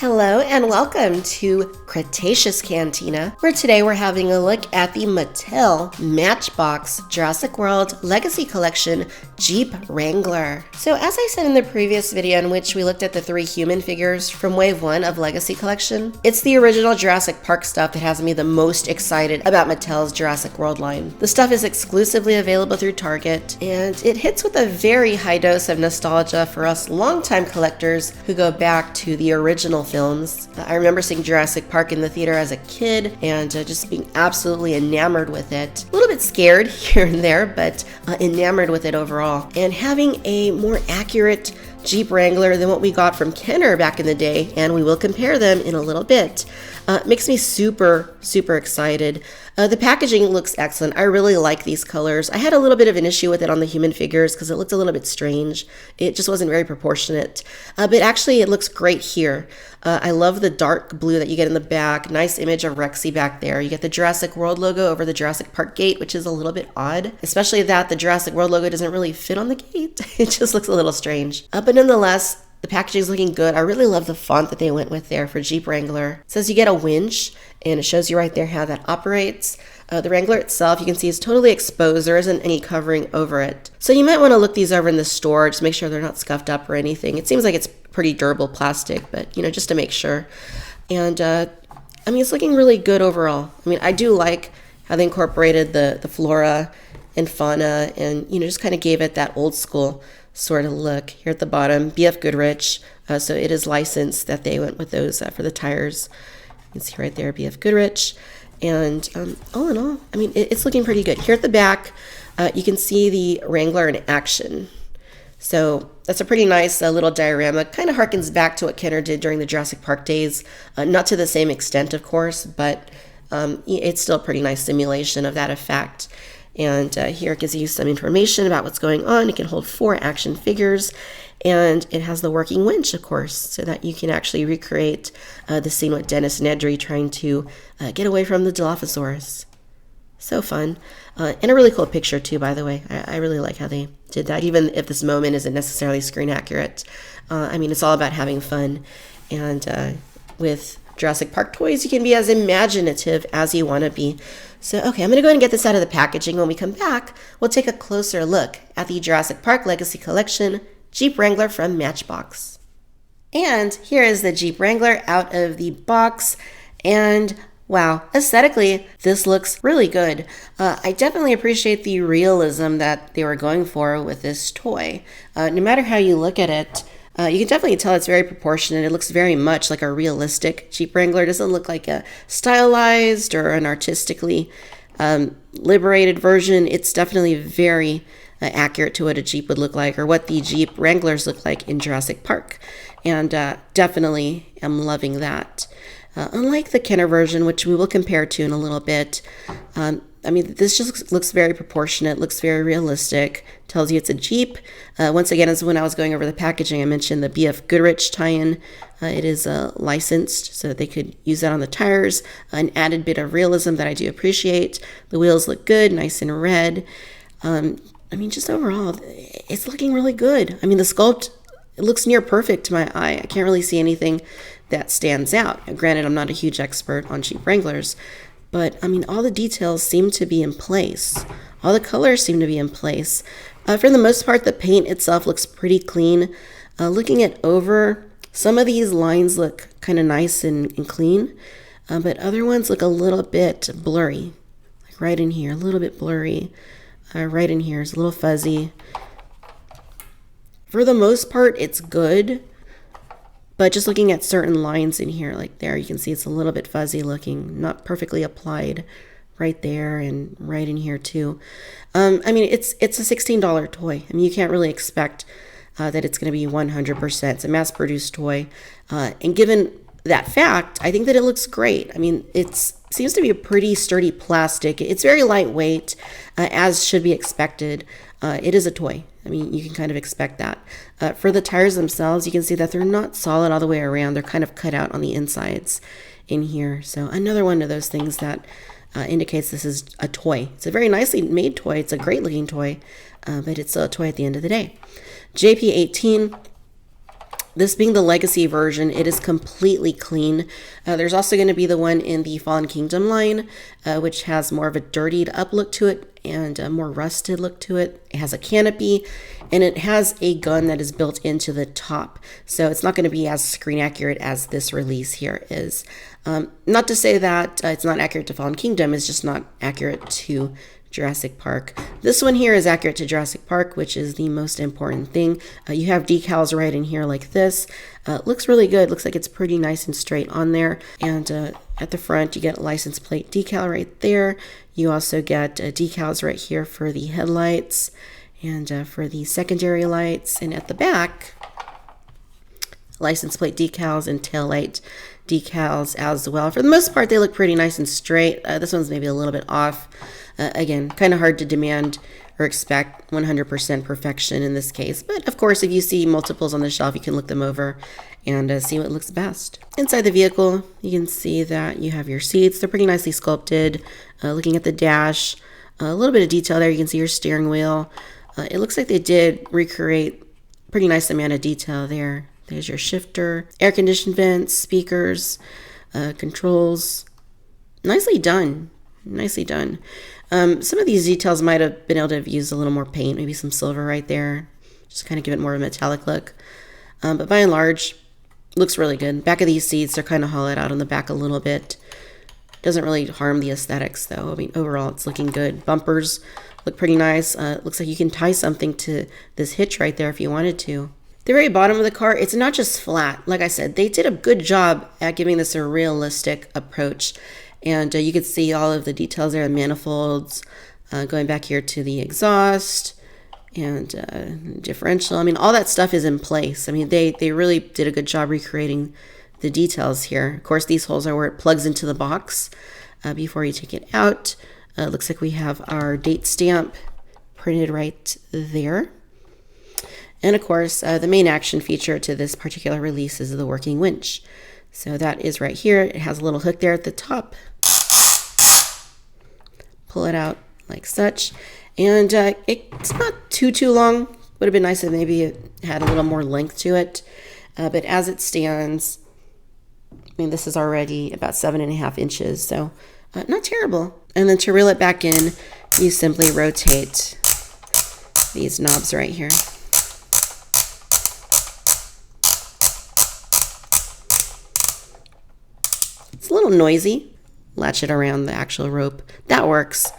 Hello and welcome to Cretaceous Cantina, where today we're having a look at the Mattel Matchbox Jurassic World Legacy Collection Jeep Wrangler. So as I said in the previous video in which we looked at the 3 human figures from Wave 1 of Legacy Collection, it's the original Jurassic Park stuff that has me the most excited about Mattel's Jurassic World line. The stuff is exclusively available through Target, and it hits with a very high dose of nostalgia for us longtime collectors who go back to the original films. I remember seeing Jurassic Park in the theater as a kid and just being absolutely enamored with it. A little bit scared here and there, but enamored with it overall. And having a more accurate Jeep Wrangler than what we got from Kenner back in the day, and we will compare them in a little bit, makes me super excited. The packaging looks excellent. I really like these colors. I had a little bit of an issue with it on the human figures because it looked a little bit strange. It just wasn't very proportionate, but actually it looks great here. I love the dark blue that you get in the back. Nice image of Rexy back there. You get the Jurassic World logo over the Jurassic Park gate, which is a little bit odd, especially that the Jurassic World logo doesn't really fit on the gate. It just looks a little strange. But nonetheless, the packaging is looking good. I really love the font that they went with there for Jeep Wrangler. It says you get a winch, and it shows you right there how that operates. The Wrangler itself, you can see, is totally exposed. There isn't any covering over it. So you might want to look these over in the store, just make sure they're not scuffed up or anything. It seems like it's pretty durable plastic, but just to make sure. And it's looking really good overall. I do like how they incorporated the flora and fauna, and just kind of gave it that old school sort of look. Here at the bottom, BF Goodrich, so it is licensed that they went with those for the tires. You can see right there, BF Goodrich. And all in all, it's looking pretty good. Here at the back, you can see the Wrangler in action. So that's a pretty nice little diorama. Kind of harkens back to what Kenner did during the Jurassic Park days. Not to the same extent, of course, but it's still a pretty nice simulation of that effect. And here it gives you some information about what's going on. It can hold 4 action figures, and it has the working winch, of course, so that you can actually recreate the scene with Dennis Nedry trying to get away from the Dilophosaurus. So fun. And a really cool picture, too, by the way. I really like how they did that, even if this moment isn't necessarily screen accurate. It's all about having fun. And with Jurassic Park toys, you can be as imaginative as you want to be. So, okay, I'm going to go ahead and get this out of the packaging. When we come back, we'll take a closer look at the Jurassic Park Legacy Collection Jeep Wrangler from Matchbox. And here is the Jeep Wrangler out of the box. And wow, aesthetically, this looks really good. I definitely appreciate the realism that they were going for with this toy. No matter how you look at it, you can definitely tell it's very proportionate. It looks very much like a realistic Jeep Wrangler. It doesn't look like a stylized or an artistically liberated version. It's definitely very accurate to what a Jeep would look like, or what the Jeep Wranglers look like in Jurassic Park. And definitely am loving that. Unlike the Kenner version, which we will compare to in a little bit, this just looks very proportionate, looks very realistic, tells you it's a Jeep. Once again, as when I was going over the packaging, I mentioned the BF Goodrich tie-in. It is licensed so that they could use that on the tires. An added bit of realism that I do appreciate. The wheels look good, nice and red. Just overall, it's looking really good. The sculpt, it looks near perfect to my eye. I can't really see anything that stands out. Now, granted, I'm not a huge expert on Jeep Wranglers, but all the details seem to be in place. All the colors seem to be in place. For the most part, the paint itself looks pretty clean. Looking it over, some of these lines look kind of nice and clean, but other ones look a little bit blurry. Like right in here, a little bit blurry. Right in here is a little fuzzy. For the most part, it's good. But just looking at certain lines in here, like there, you can see it's a little bit fuzzy looking, not perfectly applied right there and right in here too. It's a $16 toy. You can't really expect that it's going to be 100%. It's a mass-produced toy. And given that fact, I think that it looks great. It seems to be a pretty sturdy plastic. It's very lightweight, as should be expected. It is a toy. You can kind of expect that. For the tires themselves, you can see that they're not solid all the way around. They're kind of cut out on the insides in here. So another one of those things that indicates this is a toy. It's a very nicely made toy. It's a great looking toy, but it's still a toy at the end of the day. JP18 This being the legacy version, it is completely clean. There's also going to be the one in the Fallen Kingdom line, which has more of a dirtied up look to it and a more rusted look to it. It has a canopy and it has a gun that is built into the top. So it's not going to be as screen accurate as this release here is. Not to say that it's not accurate to Fallen Kingdom, it's just not accurate to Jurassic Park. This one here is accurate to Jurassic Park, which is the most important thing. You have decals right in here like this. Looks really good. Looks like it's pretty nice and straight on there. And at the front, you get a license plate decal right there. You also get decals right here for the headlights and for the secondary lights. And at the back, license plate decals and taillight decals as well. For the most part, they look pretty nice and straight. This one's maybe a little bit off. Again, kind of hard to demand or expect 100% perfection in this case. But of course, if you see multiples on the shelf, you can look them over and see what looks best. Inside the vehicle, you can see that you have your seats. They're pretty nicely sculpted. Looking at the dash, a little bit of detail there. You can see your steering wheel. It looks like they did recreate a pretty nice amount of detail there. There's your shifter, air conditioned vents, speakers, controls. Nicely done. Nicely done. Some of these details might have been able to have used a little more paint, maybe some silver right there, just kind of give it more of a metallic look. But by and large, looks really good. Back of these seats, they're kind of hollowed out on the back a little bit. Doesn't really harm the aesthetics though. I mean, overall, it's looking good. Bumpers look pretty nice. Looks like you can tie something to this hitch right there if you wanted to. The very bottom of the car, it's not just flat. Like I said, they did a good job at giving this a realistic approach. And you can see all of the details there, the manifolds, going back here to the exhaust and differential. I mean, all that stuff is in place. I mean, they really did a good job recreating the details here. Of course, these holes are where it plugs into the box before you take it out. Looks like we have our date stamp printed right there. And of course, the main action feature to this particular release is the working winch. So that is right here. It has a little hook there at the top. Pull it out like such. And it's not too long. Would have been nice if maybe it had a little more length to it. But as it stands, I mean, this is already about 7.5 inches. So not terrible. And then to reel it back in, you simply rotate these knobs right here. It's a little noisy. Latch it around the actual rope. That works.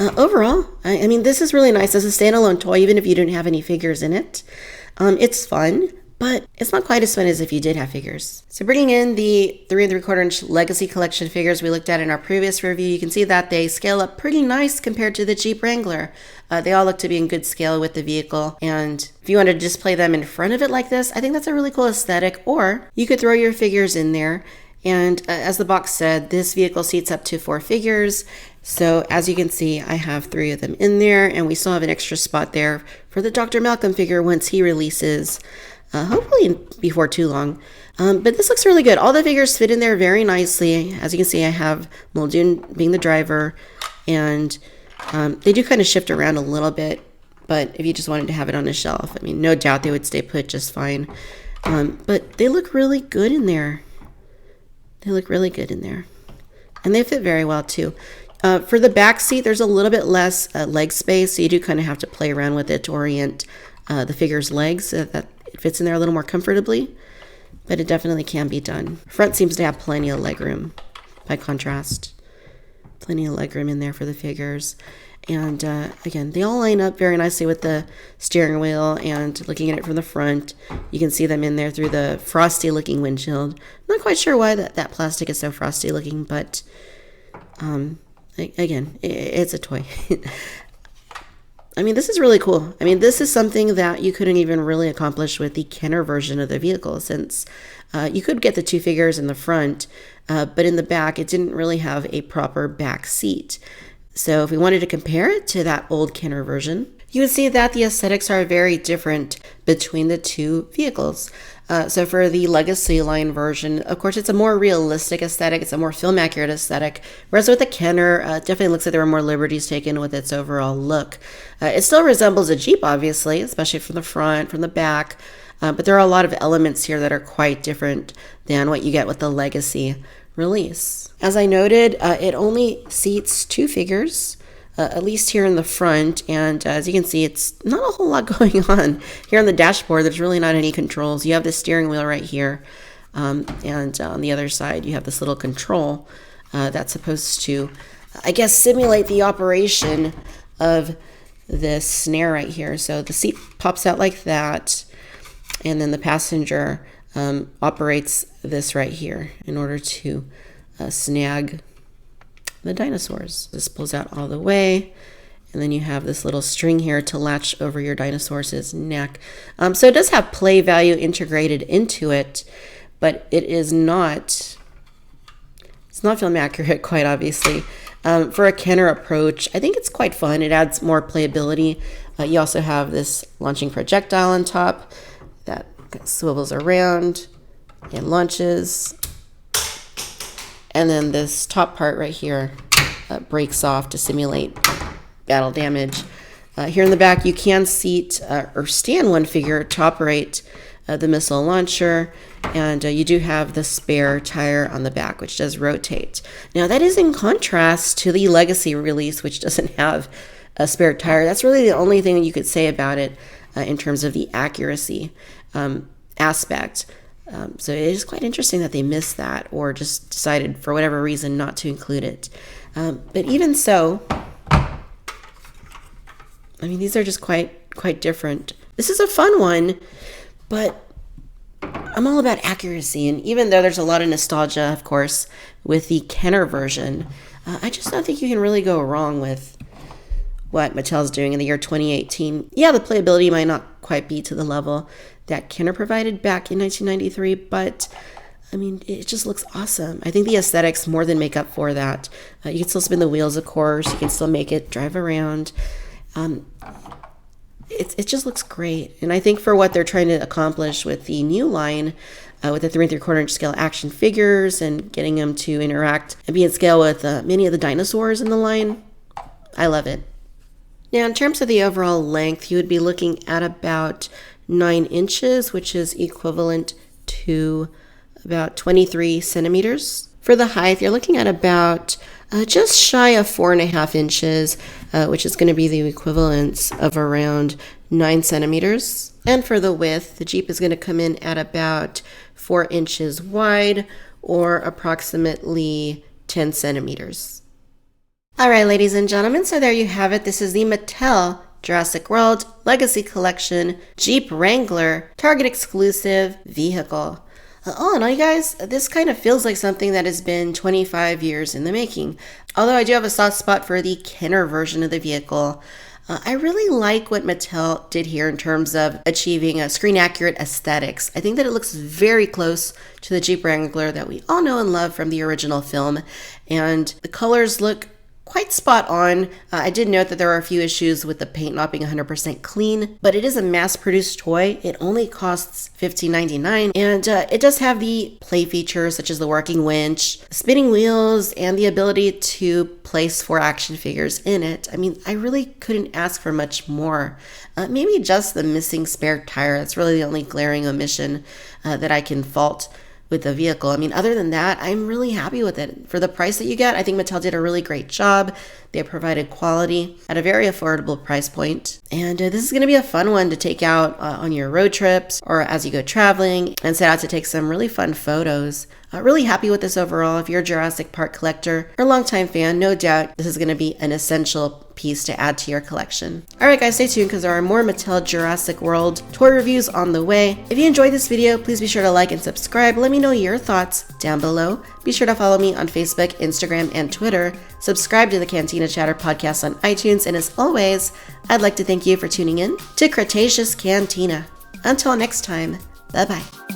Overall, I mean, this is really nice as a standalone toy, even if you didn't have any figures in it. It's fun, but it's not quite as fun as if you did have figures. So bringing in the 3 3/4 inch Legacy Collection figures we looked at in our previous review, you can see that they scale up pretty nice compared to the Jeep Wrangler. They all look to be in good scale with the vehicle. And if you want to display them in front of it like this, I think that's a really cool aesthetic. Or you could throw your figures in there. And as the box said, this vehicle seats up to 4 figures. So as you can see, I have 3 of them in there, and we still have an extra spot there for the Dr. Malcolm figure once he releases, hopefully before too long. But this looks really good. All the figures fit in there very nicely. As you can see, I have Muldoon being the driver, and they do kind of shift around a little bit, but if you just wanted to have it on a shelf, I mean, no doubt they would stay put just fine. But they look really good in there. They look really good in there. And they fit very well too. For the back seat, there's a little bit less leg space, so you do kind of have to play around with it to orient the figure's legs so that it fits in there a little more comfortably. But it definitely can be done. Front seems to have plenty of legroom by contrast. Plenty of legroom in there for the figures. And again, they all line up very nicely with the steering wheel, and looking at it from the front, you can see them in there through the frosty looking windshield. Not quite sure why that plastic is so frosty looking, but again, it's a toy. I mean, this is really cool. I mean, this is something that you couldn't even really accomplish with the Kenner version of the vehicle, since you could get the 2 figures in the front, but in the back, it didn't really have a proper back seat. So if we wanted to compare it to that old Kenner version, you would see that the aesthetics are very different between the 2 vehicles. So for the Legacy line version, of course, it's a more realistic aesthetic. It's a more film accurate aesthetic. Whereas with the Kenner, definitely looks like there were more liberties taken with its overall look. It still resembles a Jeep, obviously, especially from the front, from the back. But there are a lot of elements here that are quite different than what you get with the Legacy release. As I noted, it only seats 2 figures, at least here in the front. And as you can see, it's not a whole lot going on. Here on the dashboard, there's really not any controls. You have the steering wheel right here. And on the other side, you have this little control that's supposed to, I guess, simulate the operation of this snare right here. So the seat pops out like that, and then the passenger operates this right here in order to snag the dinosaurs. This pulls out all the way, and then you have this little string here to latch over your dinosaur's neck. So it does have play value integrated into it, but it's not film accurate, quite obviously. For a Kenner approach, I think it's quite fun. It adds more playability. You also have this launching projectile on top that swivels around and launches. And then this top part right here breaks off to simulate battle damage. Here in the back, you can seat or stand one figure to operate the missile launcher, and you do have the spare tire on the back, which does rotate. Now, that is in contrast to the Legacy release, which doesn't have a spare tire. That's really the only thing that you could say about it in terms of the accuracy aspect. So it is quite interesting that they missed that, or just decided for whatever reason not to include it. But even so, I mean, these are just quite different. This is a fun one, but I'm all about accuracy. And even though there's a lot of nostalgia, of course, with the Kenner version, I just don't think you can really go wrong with what Mattel's doing in the year 2018. Yeah, the playability might not quite be to the level that Kenner provided back in 1993, but I mean, it just looks awesome. I think the aesthetics more than make up for that. You can still spin the wheels, of course. You can still make it drive around. It just looks great. And I think for what they're trying to accomplish with the new line, with the 3 3/4 scale action figures and getting them to interact and be in scale with many of the dinosaurs in the line, I love it. Now, in terms of the overall length, you would be looking at about 9 inches, which is equivalent to about 23 centimeters. For the height, you're looking at about just shy of 4.5 inches, which is going to be the equivalence of around 9 centimeters. And for the width, the Jeep is going to come in at about 4 inches wide, or approximately 10 centimeters. All right, ladies and gentlemen, so there you have it. This is the Mattel Jurassic World Legacy Collection Jeep Wrangler Target exclusive vehicle. All in all, you guys, this kind of feels like something that has been 25 years in the making. Although I do have a soft spot for the Kenner version of the vehicle, I really like what Mattel did here in terms of achieving a screen-accurate aesthetics. I think that it looks very close to the Jeep Wrangler that we all know and love from the original film, and the colors look quite spot on. I did note that there are a few issues with the paint not being 100% clean, but it is a mass-produced toy. It only costs $15.99, and it does have the play features such as the working winch, spinning wheels, and the ability to place 4 action figures in it. I mean, I really couldn't ask for much more. Maybe just the missing spare tire. That's really the only glaring omission that I can fault with the vehicle. I mean, other than that, I'm really happy with it. For the price that you get, I think Mattel did a really great job. They provided quality at a very affordable price point. And this is going to be a fun one to take out on your road trips or as you go traveling and set out to take some really fun photos. Really happy with this overall. If you're a Jurassic Park collector or longtime fan, no doubt this is going to be an essential piece to add to your collection. All right, guys, stay tuned because there are more Mattel Jurassic World toy reviews on the way. If you enjoyed this video, please be sure to like and subscribe. Let me know your thoughts down below. Be sure to follow me on Facebook, Instagram, and Twitter. Subscribe to the Cantina Chatter podcast on iTunes. And as always, I'd like to thank you for tuning in to Cretaceous Cantina. Until next time, bye-bye.